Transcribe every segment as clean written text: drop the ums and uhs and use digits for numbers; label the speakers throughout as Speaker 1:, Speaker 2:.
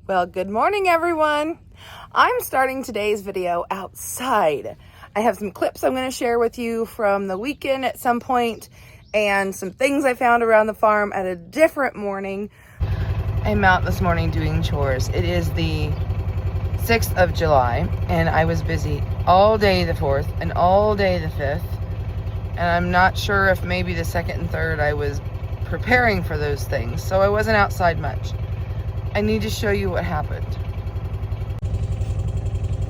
Speaker 1: Well, good morning, everyone. I'm starting today's video outside. I have some clips I'm going to share with you from the weekend at some point and some things I found around the farm at a different morning. I'm out this morning doing chores. It is the 6th of July and I was busy all day the 4th and all day the 5th. And I'm not sure if maybe the 2nd and 3rd I was preparing for those things, so I wasn't outside much. I need to show you what happened.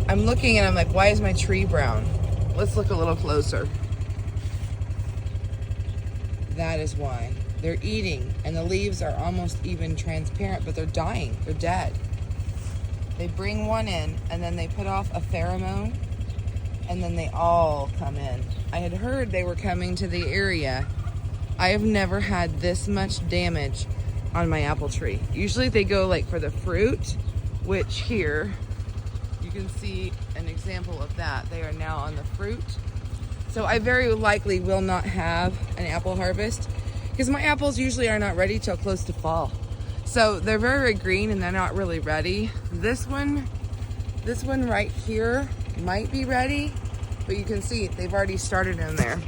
Speaker 1: I'm looking and I'm like, why is my tree brown? Let's look a little closer. That is why. They're eating and the leaves are almost even transparent, but they're dying, they're dead. They bring one in and then they put off a pheromone and then they all come in. I had heard they were coming to the area. I have never had this much damage on my apple tree. Usually they go like for the fruit, which here you can see an example of that. They are now on the fruit. So I very likely will not have an apple harvest because my apples usually are not ready till close to fall. So they're very, very green and they're not really ready. This one right here might be ready, but you can see they've already started in there.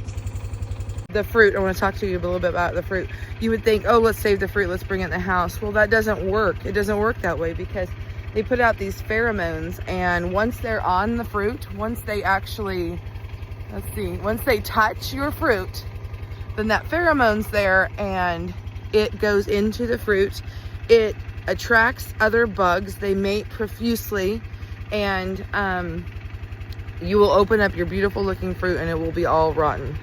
Speaker 1: The fruit, I want to talk to you a little bit about the fruit. You would think, oh, let's save the fruit, let's bring it in the house. Well, that doesn't work. It doesn't work that way because they put out these pheromones, and once they're on the fruit, once they actually, once they touch your fruit, then that pheromone's there and it goes into the fruit. It attracts other bugs. They mate profusely, and you will open up your beautiful looking fruit and it will be all rotten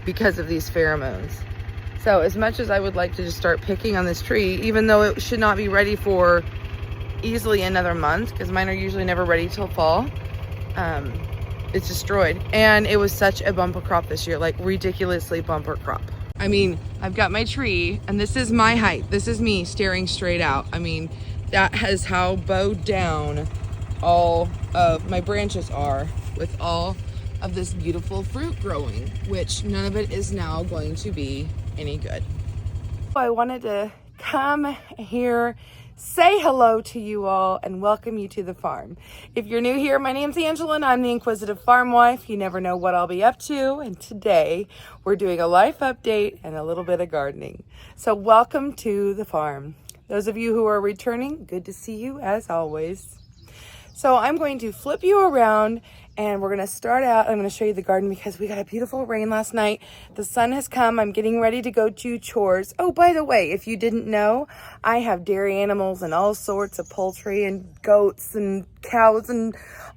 Speaker 1: because of these pheromones. So as much as I would like to just start picking on this tree, even though it should not be ready for easily another month, because mine are usually never ready till fall, it's destroyed. And it was such a bumper crop this year, like ridiculously bumper crop. I mean, I've got my tree and this is my height. This is me staring straight out. I mean, that is how bowed down all of my branches are with all of this beautiful fruit growing, which none of it is now going to be any good. I wanted to come here, say hello to you all, and welcome you to the farm. If you're new here, my name's Angela and I'm the Inquisitive Farm Wife. You never know what I'll be up to, and today we're doing a life update and a little bit of gardening. So welcome to the farm. Those of you who are returning, good to see you as always. So I'm going to flip you around and we're going to start out. I'm going to show you the garden because we got a beautiful rain last night. The sun has come. I'm getting ready to go do chores. Oh, by the way, if you didn't know, I have dairy animals and all sorts of poultry and goats and cows and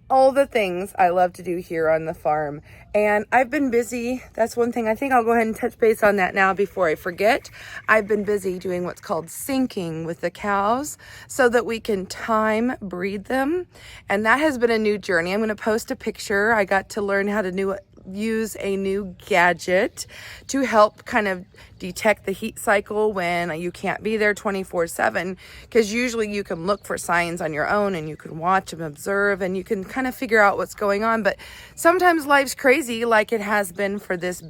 Speaker 1: all the things I love to do here on the farm. And I've been busy. That's one thing. I think I'll go ahead and touch base on that now before I forget. I've been busy doing what's called syncing with the cows so that we can time breed them. And that has been a new journey. I'm going to post a picture. I got to learn how to use a new gadget to help kind of detect the heat cycle when you can't be there 24/7, because usually you can look for signs on your own and you can watch and observe and you can kind of figure out what's going on. But sometimes life's crazy, like it has been for this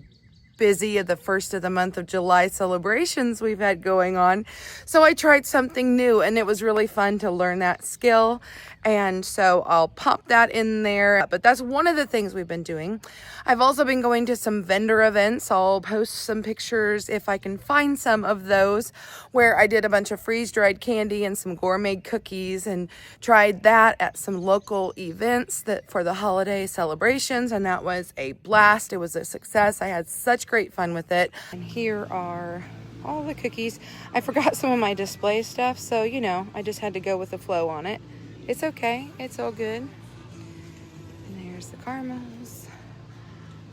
Speaker 1: busy of the first of the month of July celebrations we've had going on. So I tried something new and it was really fun to learn that skill. And so I'll pop that in there. But that's one of the things we've been doing. I've also been going to some vendor events. I'll post some pictures if I can find some of those where I did a bunch of freeze-dried candy and some gourmet cookies and tried that at some local events that for the holiday celebrations, and that was a blast. It was a success. I had such great fun with it. And here are all the cookies. I forgot some of my display stuff, so you know, I just had to go with the flow on it. It's okay, it's all good. And there's the caramels.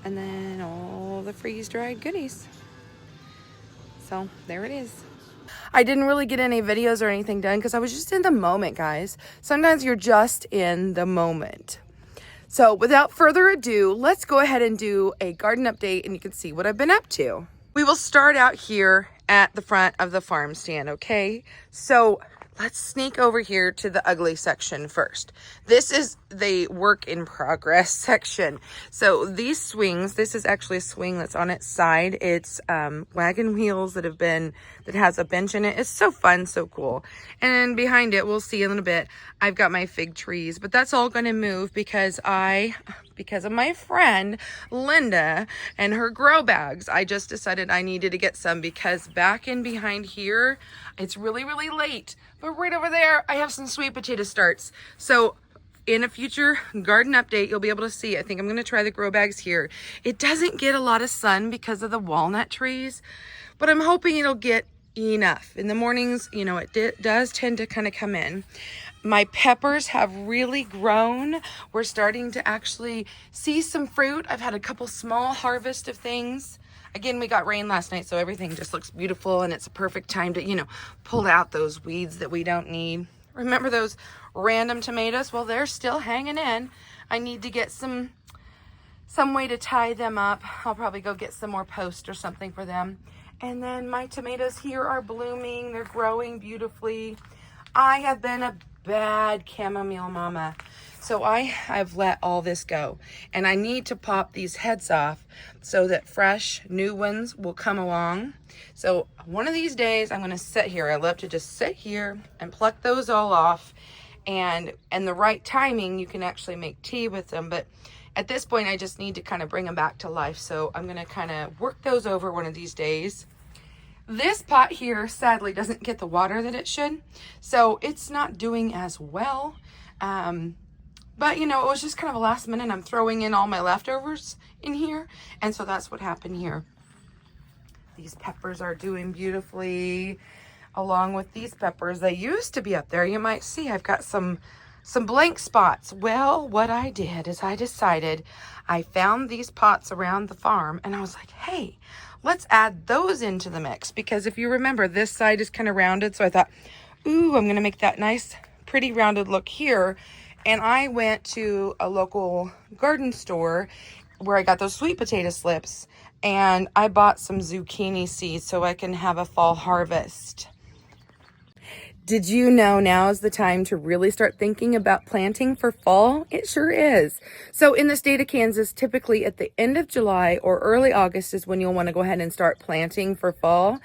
Speaker 1: And then all the freeze-dried goodies. So there it is. I didn't really get any videos or anything done because I was just in the moment, guys. Sometimes you're just in the moment. So without further ado, let's go ahead and do a garden update and you can see what I've been up to. We will start out here at the front of the farm stand, okay? So let's sneak over here to the ugly section first. This is the work in progress section. So these swings, this is actually a swing that's on its side. It's wagon wheels that has a bench in it. It's so fun, so cool. And behind it, we'll see in a little bit, I've got my fig trees, but that's all going to move because of my friend Linda and her grow bags. I just decided I needed to get some because back in behind here, it's really, really late. But right over there, I have some sweet potato starts. So in a future garden update, you'll be able to see. I think I'm going to try the grow bags here. It doesn't get a lot of sun because of the walnut trees, but I'm hoping it'll get enough. In the mornings, you know, it does tend to kind of come in. My peppers have really grown. We're starting to actually see some fruit. I've had a couple small harvest of things. Again, we got rain last night, so everything just looks beautiful, and it's a perfect time to, you know, pull out those weeds that we don't need. Remember those random tomatoes? Well, they're still hanging in. I need to get some way to tie them up. I'll probably go get some more post or something for them. And then my tomatoes here are blooming. They're growing beautifully. I have been a bad chamomile mama. So I've let all this go, and I need to pop these heads off so that fresh new ones will come along. So one of these days I'm going to sit here. I love to just sit here and pluck those all off, and the right timing, you can actually make tea with them. But at this point, I just need to kind of bring them back to life. So I'm going to kind of work those over one of these days. This pot here, sadly, doesn't get the water that it should, so it's not doing as well. But, you know, it was just kind of a last minute. I'm throwing in all my leftovers in here, and so that's what happened here. These peppers are doing beautifully along with these peppers. They used to be up there. You might see I've got some blank spots. Well, what I did is I decided, I found these pots around the farm, and I was like, hey, let's add those into the mix, because if you remember, this side is kind of rounded. So I thought, ooh, I'm going to make that nice, pretty rounded look here. And I went to a local garden store where I got those sweet potato slips, and I bought some zucchini seeds so I can have a fall harvest. Did you know now is the time to really start thinking about planting for fall? It sure is. So in the state of Kansas, typically at the end of July or early August is when you'll want to go ahead and start planting for fall.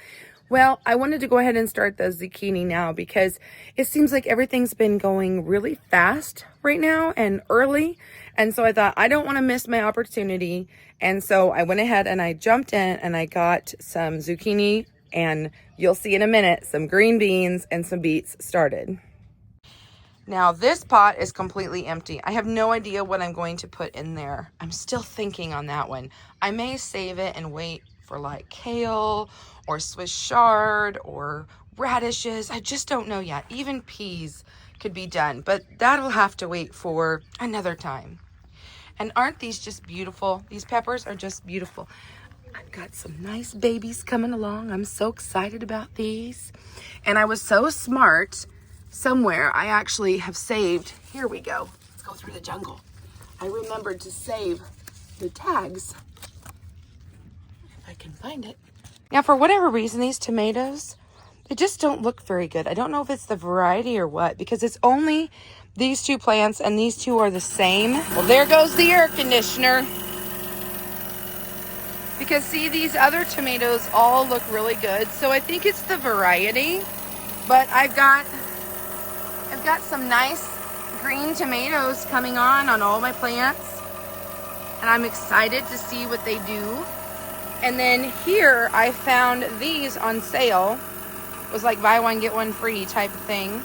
Speaker 1: Well, I wanted to go ahead and start the zucchini now because it seems like everything's been going really fast right now and early. And so I thought, I don't want to miss my opportunity. And so I went ahead and I jumped in and I got some zucchini, and you'll see in a minute, some green beans and some beets started. Now this pot is completely empty. I have no idea what I'm going to put in there. I'm still thinking on that one. I may save it and wait for like kale or Swiss chard or radishes. I just don't know yet. Even peas could be done, but that'll have to wait for another time. And aren't these just beautiful? These peppers are just beautiful. I've got some nice babies coming along. I'm so excited about these. And I was so smart. Somewhere I actually have saved. Here we go. Let's go through the jungle. I remembered to save the tags. If I can find it. Now, for whatever reason, these tomatoes, they just don't look very good. I don't know if it's the variety or what, because it's only these two plants and these two are the same. Well, there goes the air conditioner. Because see, these other tomatoes all look really good. So I think it's the variety, but I've got some nice green tomatoes coming on all my plants, and I'm excited to see what they do. And then here I found these on sale. It was like buy one get one free type of thing,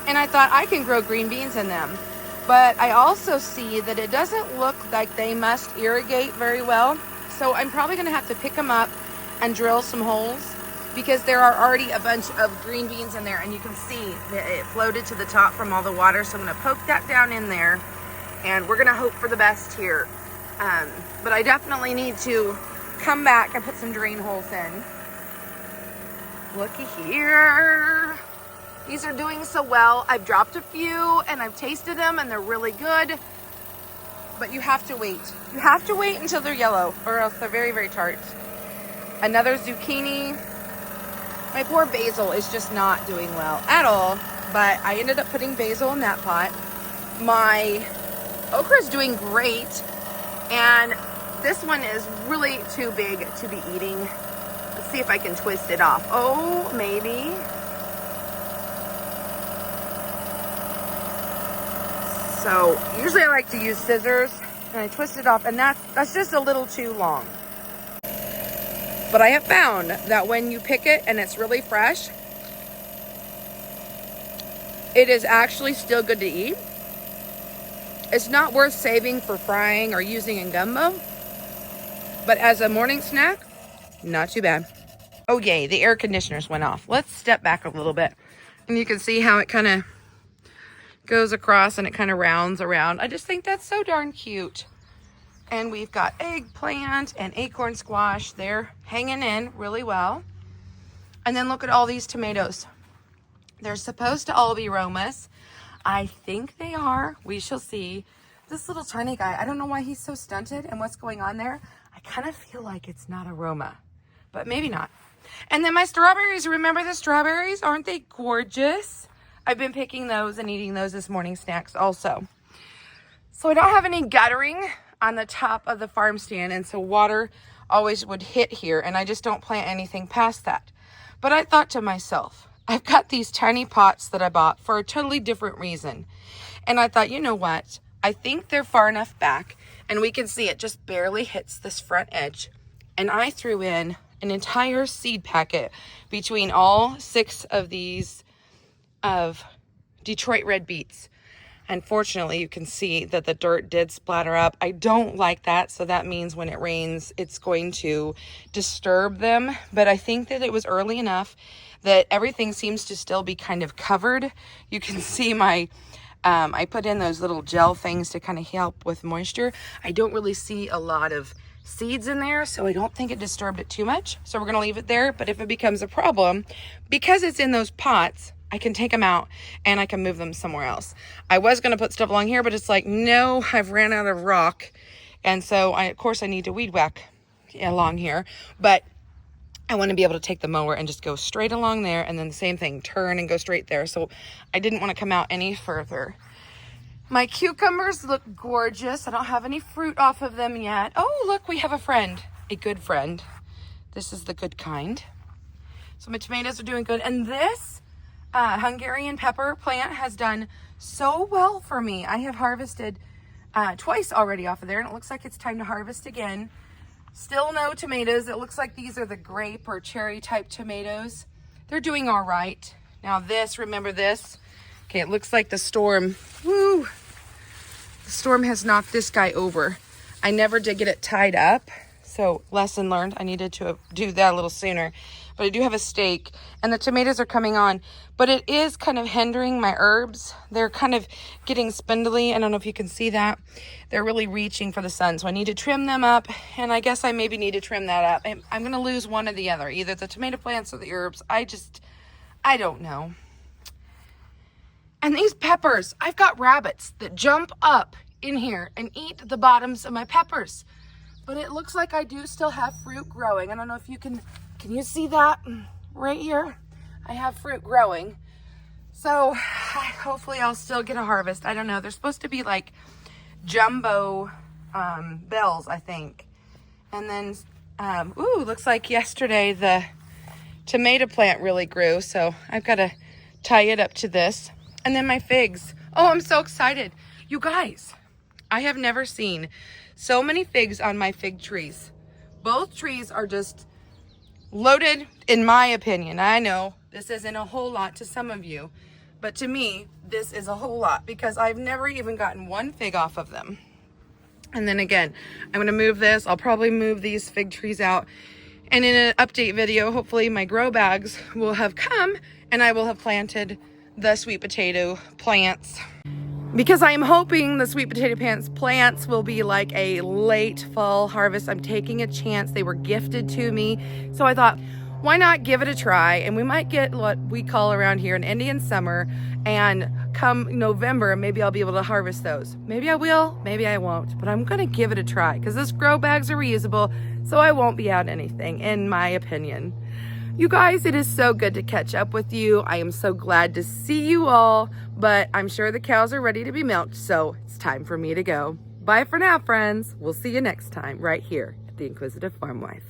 Speaker 1: and I thought I can grow green beans in them. But I also see that it doesn't look like they must irrigate very well, so I'm probably going to have to pick them up and drill some holes, because there are already a bunch of green beans in there, and you can see that it floated to the top from all the water. So I'm going to poke that down in there, and we're going to hope for the best here. But I definitely need to come back and put some drain holes in. Looky here. These are doing so well. I've dropped a few and I've tasted them and they're really good. But you have to wait. You have to wait until they're yellow, or else they're very, very tart. Another zucchini. My poor basil is just not doing well at all. but I ended up putting basil in that pot. My okra is doing great, and this one is really too big to be eating. Let's see if I can twist it off. Oh, maybe. So usually I like to use scissors, and I twist it off, and that's just a little too long. But I have found that when you pick it and it's really fresh, it is actually still good to eat. It's not worth saving for frying or using in gumbo, but as a morning snack, not too bad. Oh yay, the air conditioners went off. Let's step back a little bit, and you can see how it kind of goes across and it kind of rounds around. I just think that's so darn cute. And we've got eggplant and acorn squash. They're hanging in really well. And then look at all these tomatoes. They're supposed to all be Romas. I think they are. We shall see. This little tiny guy, I don't know why he's so stunted and what's going on there. I kind of feel like it's not a Roma, but maybe not. And then my strawberries, remember the strawberries? Aren't they gorgeous? I've been picking those and eating those as morning snacks also. So I don't have any guttering on the top of the farm stand, and so water always would hit here, and I just don't plant anything past that. But I thought to myself, I've got these tiny pots that I bought for a totally different reason. And I thought, you know what? I think they're far enough back, and we can see it just barely hits this front edge. And I threw in an entire seed packet between all 6 of these of Detroit red beets. Unfortunately, you can see that the dirt did splatter up. I don't like that, so that means when it rains, it's going to disturb them. But I think that it was early enough that everything seems to still be kind of covered. You can see my, I put in those little gel things to kind of help with moisture. I don't really see a lot of seeds in there, so I don't think it disturbed it too much. So we're gonna leave it there, but if it becomes a problem, because it's in those pots, I can take them out and I can move them somewhere else. I was going to put stuff along here, but it's like, no, I've ran out of rock. And so of course I need to weed whack along here, but I want to be able to take the mower and just go straight along there. And then the same thing, turn and go straight there. So I didn't want to come out any further. My cucumbers look gorgeous. I don't have any fruit off of them yet. Oh, look, we have a friend, a good friend. This is the good kind. So my tomatoes are doing good. And this Hungarian pepper plant has done so well for me. I have harvested twice already off of there, and it looks like it's time to harvest again. Still no tomatoes. It looks like these are the grape or cherry type tomatoes. They're doing all right. Now this, remember this? Okay, it looks like the storm, woo! The storm has knocked this guy over. I never did get it tied up, so lesson learned. I needed to do that a little sooner. But I do have a stake, and the tomatoes are coming on, but it is kind of hindering my herbs. They're kind of getting spindly. I don't know if you can see that. They're really reaching for the sun, so I need to trim them up, and I guess I maybe need to trim that up. I'm going to lose one or the other, either the tomato plants or the herbs. I don't know. And these peppers, I've got rabbits that jump up in here and eat the bottoms of my peppers, but it looks like I do still have fruit growing. I don't know if you can you see that right here? I have fruit growing. So hopefully I'll still get a harvest. I don't know. They're supposed to be like jumbo bells, I think. And then, ooh, looks like yesterday the tomato plant really grew. So I've got to tie it up to this. And then my figs. Oh, I'm so excited. You guys, I have never seen so many figs on my fig trees. Both trees are just loaded, in my opinion. I know this isn't a whole lot to some of you, but to me, this is a whole lot because I've never even gotten one fig off of them. And then again, I'm going to move this. I'll probably move these fig trees out. And in an update video, hopefully my grow bags will have come and I will have planted the sweet potato plants. Because I am hoping the sweet potato plants will be like a late fall harvest. I'm taking a chance. They were gifted to me. So I thought, why not give it a try? And we might get what we call around here an Indian summer. And come November, maybe I'll be able to harvest those. Maybe I will, maybe I won't. But I'm going to give it a try because those grow bags are reusable. So I won't be out anything, in my opinion. You guys, it is so good to catch up with you. I am so glad to see you all, but I'm sure the cows are ready to be milked, so it's time for me to go. Bye for now, friends. We'll see you next time right here at the Inquisitive Farm Wife.